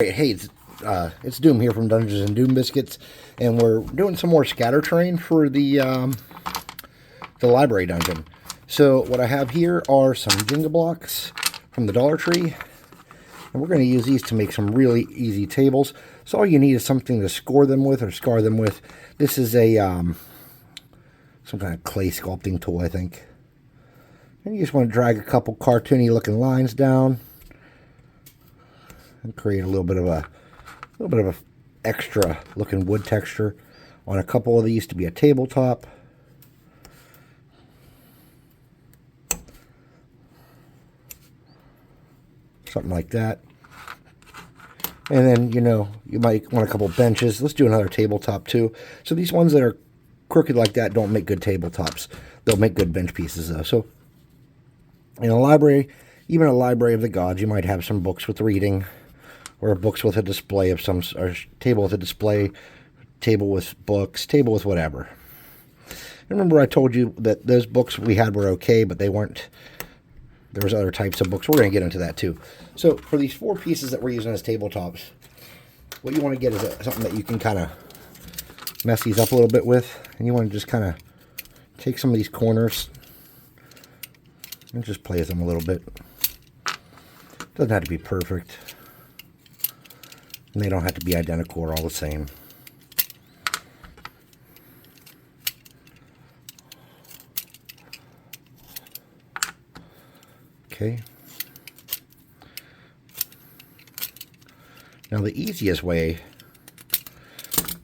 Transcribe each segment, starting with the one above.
Hey, it's Doom here from Dungeons and Doom Biscuits, and we're doing some more scatter terrain for the library dungeon. So what I have here are some Jenga blocks from the Dollar Tree, and we're going to use these to make some really easy tables. So all you need is something to score them with or scar them with. This is a some kind of clay sculpting tool, I think. And you just want to drag a couple cartoony looking lines down and create a little bit of a extra looking wood texture on a couple of these to be a tabletop. Something like that. And then, you might want a couple benches. Let's do another tabletop too. So these ones that are crooked like that don't make good tabletops. They'll make good bench pieces though. So in a library, even a library of the gods, you might have some books with reading, or books with a display of some, or table with a display, table with books, table with whatever. Remember I told you that those books we had were okay, but they weren't. There was other types of books. We're going to get into that too. So for these four pieces that we're using as tabletops, what you want to get is something that you can kind of mess these up a little bit with. And you want to just kind of take some of these corners and just play with them a little bit. Doesn't have to be perfect. And they don't have to be identical or all the same. Okay. Now the easiest way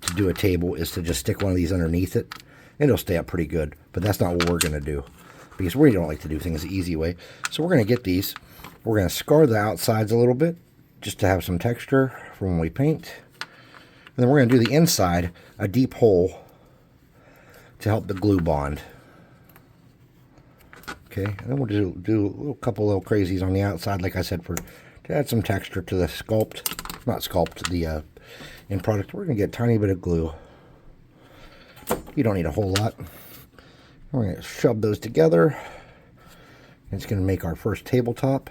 to do a table is to just stick one of these underneath it, and it'll stay up pretty good. But that's not what we're going to do, because we don't like to do things the easy way. So we're going to get these. We're going to scar the outsides a little bit, just to have some texture for when we paint. And then we're going to do the inside, a deep hole, to help the glue bond. Okay, and then we'll do a couple little crazies on the outside, like I said, to add some texture to the the end product. We're going to get a tiny bit of glue. You don't need a whole lot. We're going to shove those together. It's going to make our first tabletop.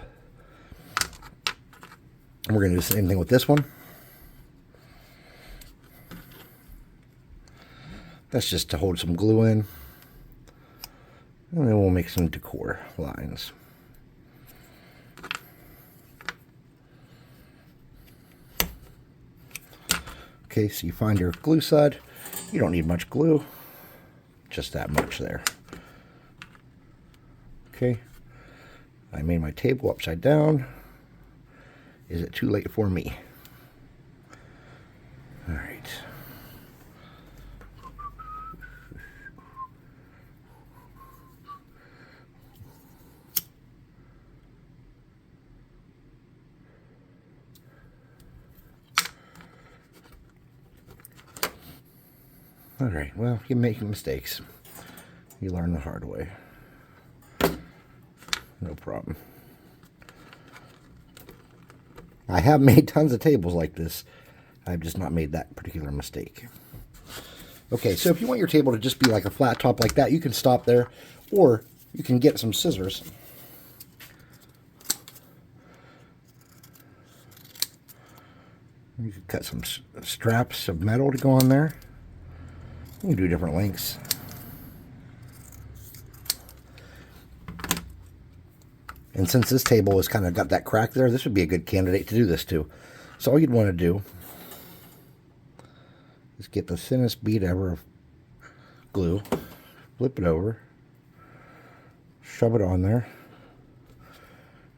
And we're going to do the same thing with this one. That's just to hold some glue in. And then we'll make some decor lines. Okay, so you find your glue side. You don't need much glue. Just that much there. Okay. I made my table upside down. Is it too late for me? All right. All right, well, you make mistakes. You learn the hard way. No problem. I have made tons of tables like this. I've just not made that particular mistake. Okay, so if you want your table to just be like a flat top like that, you can stop there, or you can get some scissors. You can cut some straps of metal to go on there. You can do different lengths. And since this table has kind of got that crack there, this would be a good candidate to do this to. So all you'd want to do is get the thinnest bead ever of glue, flip it over, shove it on there,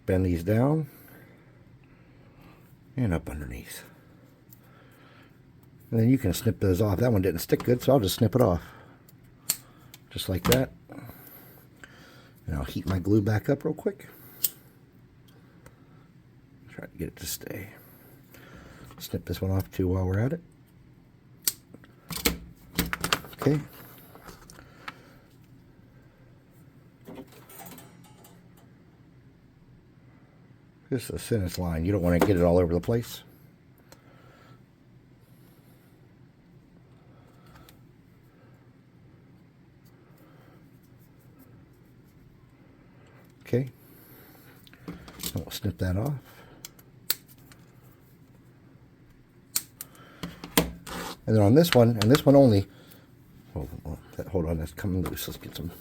bend these down, and up underneath. And then you can snip those off. That one didn't stick good, so I'll just snip it off. Just like that. And I'll heat my glue back up real quick. Try to get it to stay. Snip this one off too while we're at it. Okay. Just the thinnest line. You don't want to get it all over the place. Okay, and we'll snip that off. And then on this one, and this one only, hold on, that's coming loose. Let's get some.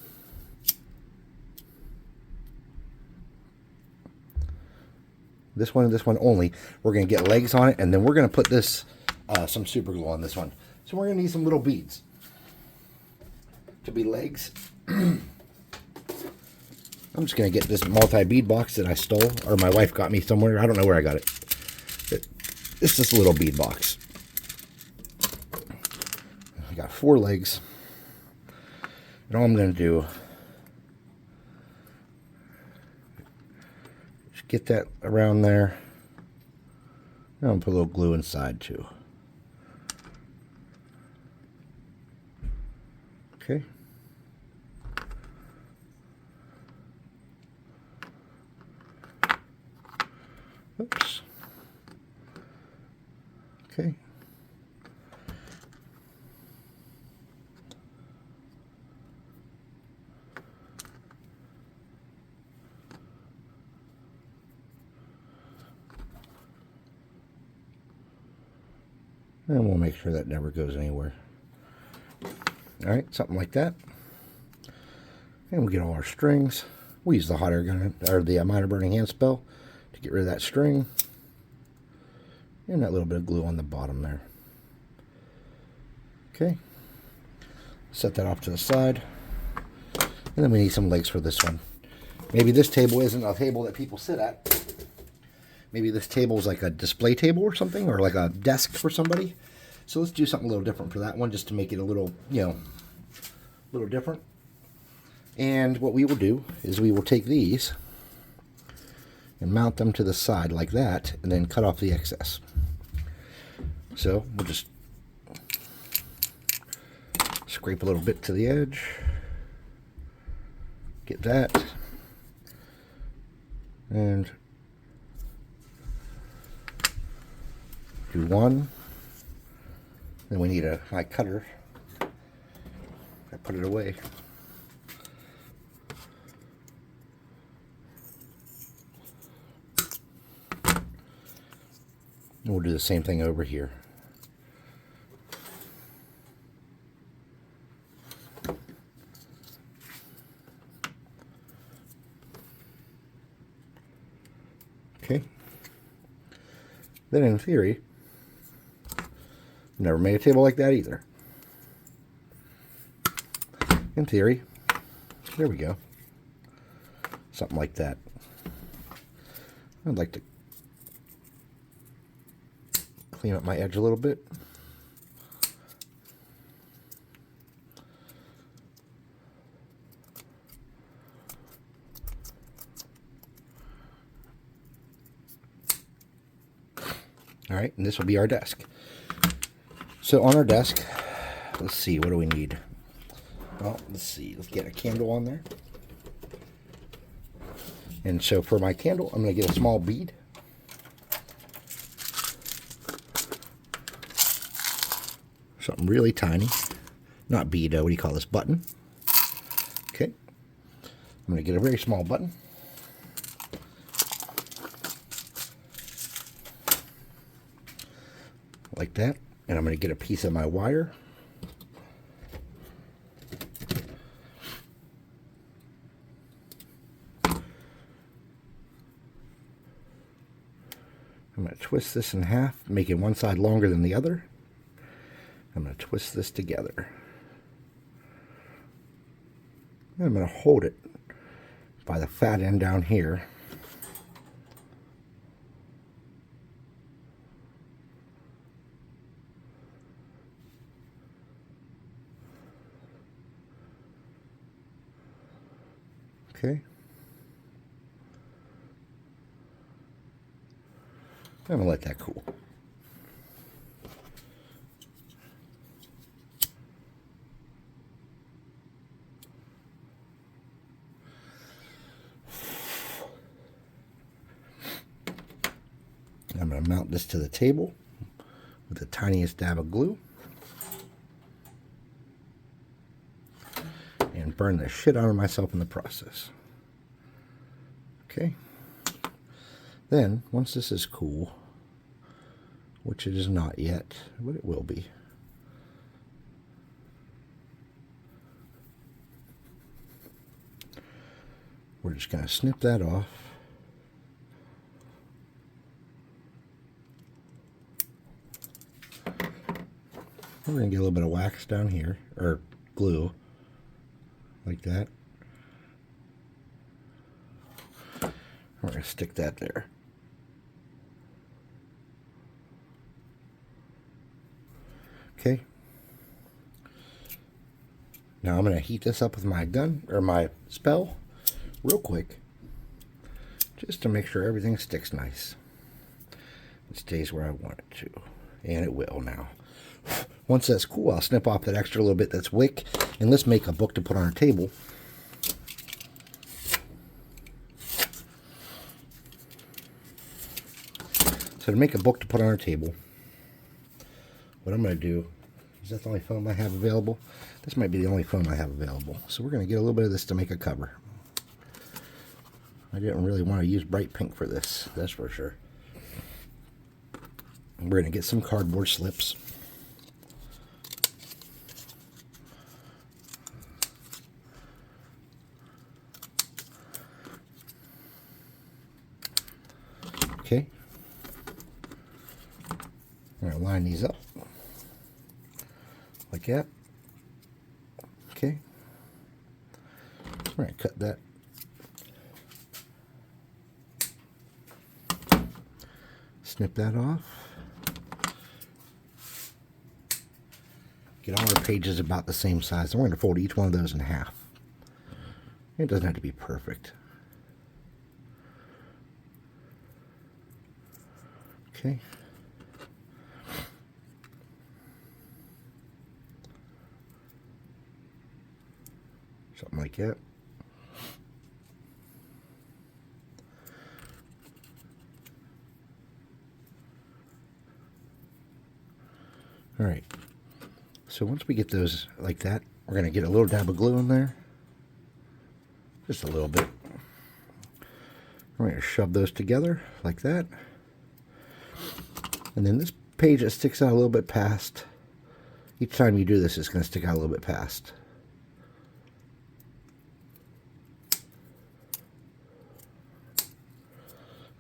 This one and this one only, we're going to get legs on it, and then we're going to put this, some super glue on this one. So we're going to need some little beads to be legs. I'm just going to get this multi-bead box that I stole, or my wife got me somewhere. I don't know where I got it. It's just a little bead box. I got 4 legs. And all I'm going to do, just get that around there. And I'm going to put a little glue inside too. Okay. Oops. Okay. And we'll make sure that never goes anywhere. All right, something like that. And we'll get all our strings. We use the hot air gun, or the minor burning hand spell, to get rid of that string. And that little bit of glue on the bottom there. Okay. Set that off to the side. And then we need some legs for this one. Maybe this table isn't a table that people sit at. Maybe this table is like a display table or something, or like a desk for somebody. So let's do something a little different for that one, just to make it a little, a little different. And what we will do is we will take these and mount them to the side like that, and then cut off the excess. So we'll just scrape a little bit to the edge, get that, and do one. Then we need my cutter. I put it away. And we'll do the same thing over here. Okay. Then in theory, never made a table like that either. In theory, there we go. Something like that. I'd like to clean up my edge a little bit. All right, and this will be our desk. So on our desk, let's see, what do we need? Well, let's see, let's get a candle on there. And so for my candle, I'm going to get a small bead. Something really tiny. Not bead, what do you call this? Button. Okay. I'm going to get a very small button. Like that. And I'm going to get a piece of my wire. I'm going to twist this in half, making one side longer than the other. I'm going to twist this together. And I'm going to hold it by the fat end down here. Okay. I'm going to let that cool. I'm going to mount this to the table with the tiniest dab of glue. And burn the shit out of myself in the process. Okay. Then, once this is cool, which it is not yet, but it will be, We're just going to snip that off. We're going to get a little bit of wax down here, or glue, like that. We're going to stick that there. Okay. Now I'm going to heat this up with my gun, or my spell, real quick, just to make sure everything sticks nice. It stays where I want it to, and it will now. Once that's cool, I'll snip off that extra little bit that's wick, and let's make a book to put on our table. So to make a book to put on our table, what I'm going to do, is that the only foam I have available? This might be the only foam I have available. So we're going to get a little bit of this to make a cover. I didn't really want to use bright pink for this, that's for sure. We're going to get some cardboard slips. Okay. I'm going to line these up like that. Okay. We're going to cut that. Snip that off. Get all our pages about the same size. And we're going to fold each one of those in half. It doesn't have to be perfect. Okay. Something like that. All right. So once we get those like that, we're going to get a little dab of glue in there. Just a little bit. We're going to shove those together like that. And then this page that sticks out a little bit past, each time you do this, it's going to stick out a little bit past.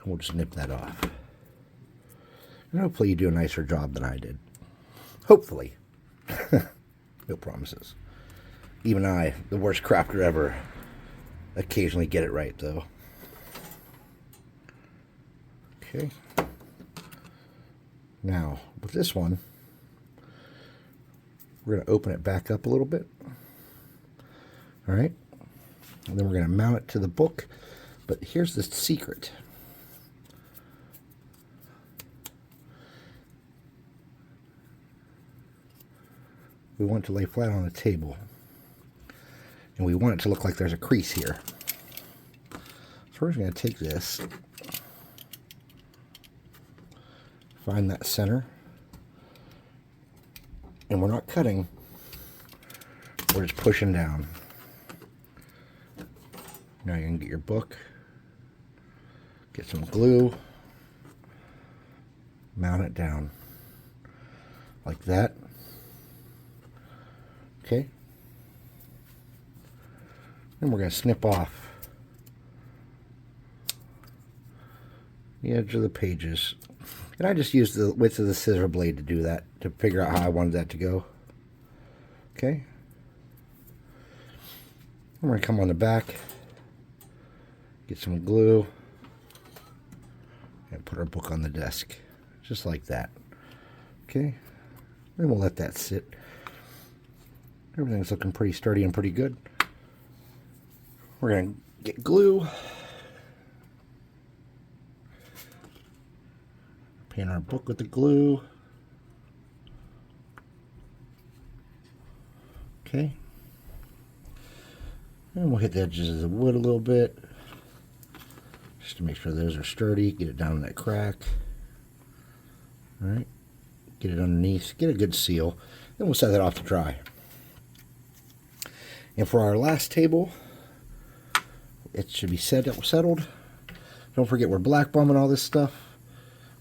And we'll just nip that off. And hopefully you do a nicer job than I did. Hopefully. No promises. Even I, the worst crafter ever, occasionally get it right though. Okay. Now, with this one, we're going to open it back up a little bit. All right. And then we're going to mount it to the book. But here's the secret. We want it to lay flat on the table. And we want it to look like there's a crease here. So we're going to take this, find that center, and we're not cutting, we're just pushing down. Now you can get your book, get some glue, mount it down like that. Okay. Then we're going to snip off the edge of the pages. And I just used the width of the scissor blade to do that, to figure out how I wanted that to go. Okay. I'm going to come on the back, get some glue, and put our book on the desk. Just like that. Okay. Then we'll let that sit. Everything's looking pretty sturdy and pretty good. We're going to get glue. Paint our book with the glue. Okay. And we'll hit the edges of the wood a little bit, just to make sure those are sturdy. Get it down in that crack. All right. Get it underneath. Get a good seal. Then we'll set that off to dry. And for our last table, it should be settled. Don't forget we're black bombing all this stuff.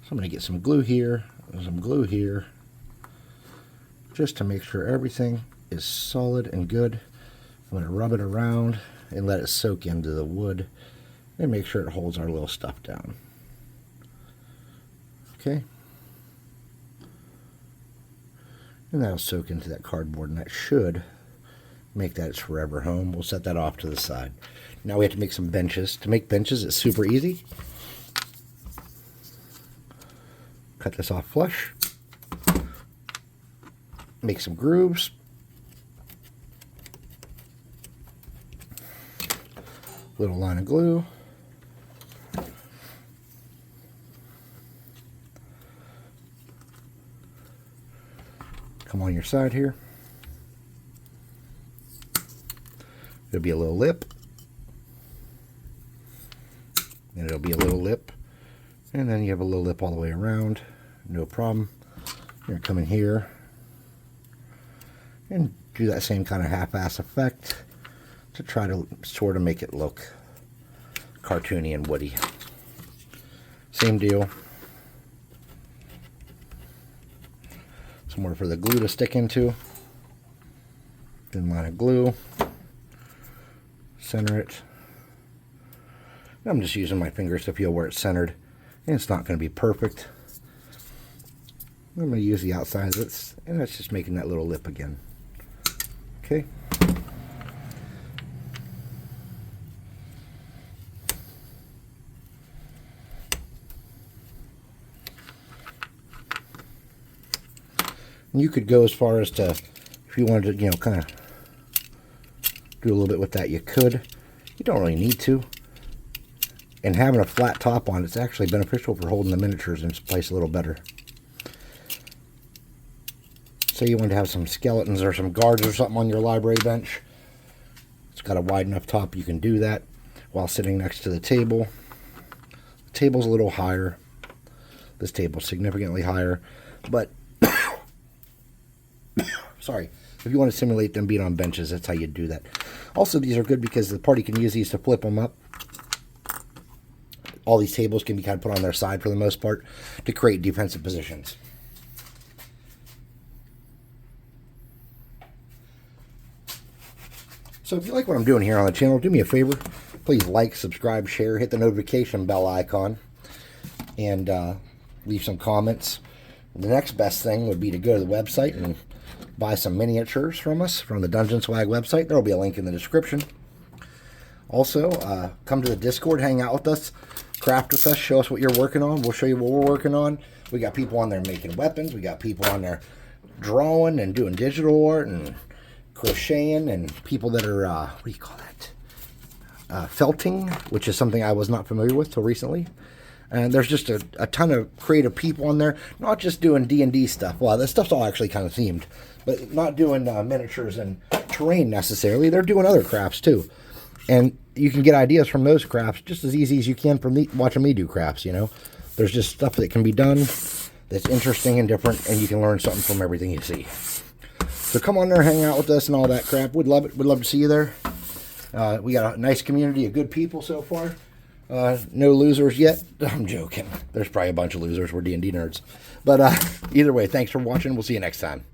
So I'm going to get some glue here and some glue here, just to make sure everything is solid and good. I'm going to rub it around and let it soak into the wood and make sure it holds our little stuff down. Okay. And that'll soak into that cardboard, and that should make that its forever home. We'll set that off to the side. Now we have to make some benches. To make benches, it's super easy. Cut this off flush. Make some grooves. Little line of glue. Come on your side here. There'll be a little lip. And it'll be a little lip. And then you have a little lip all the way around. No problem. You're going to come in here and do that same kind of half-ass effect to try to sort of make it look cartoony and woody. Same deal. Somewhere for the glue to stick into. Thin line of glue. Center it. I'm just using my fingers to feel where it's centered. And it's not going to be perfect. I'm going to use the outside of it, and that's just making that little lip again. Okay. And you could go as far as to, if you wanted to, kind of do a little bit with that, you could. You don't really need to. And having a flat top on it's actually beneficial for holding the miniatures in place a little better. Say you want to have some skeletons or some guards or something on your library bench. It's got a wide enough top you can do that while sitting next to the table. The table's a little higher. This table's significantly higher. But, sorry, if you want to simulate them being on benches, that's how you do that. Also, these are good because the party can use these to flip them up. All these tables can be kind of put on their side for the most part to create defensive positions. So if you like what I'm doing here on the channel, do me a favor. Please like, subscribe, share, hit the notification bell icon, and leave some comments. The next best thing would be to go to the website and buy some miniatures from us from the Dungeon Swag website. There will be a link in the description. Also, come to the Discord, hang out with us, craft with us, show us what you're working on. We'll show you what we're working on. We got people on there making weapons. We got people on there drawing and doing digital art and crocheting, and people that are, what do you call that? Felting, which is something I was not familiar with till recently. And there's just a ton of creative people on there, not just doing D&D stuff. Well, this stuff's all actually kind of themed, but not doing miniatures and terrain necessarily. They're doing other crafts too. And you can get ideas from those crafts just as easy as you can from watching me do crafts, There's just stuff that can be done that's interesting and different, and you can learn something from everything you see. So come on there, hang out with us and all that crap. We'd love it. We'd love to see you there. We got a nice community of good people so far. No losers yet. I'm joking. There's probably a bunch of losers. We're D&D nerds. But either way, thanks for watching. We'll see you next time.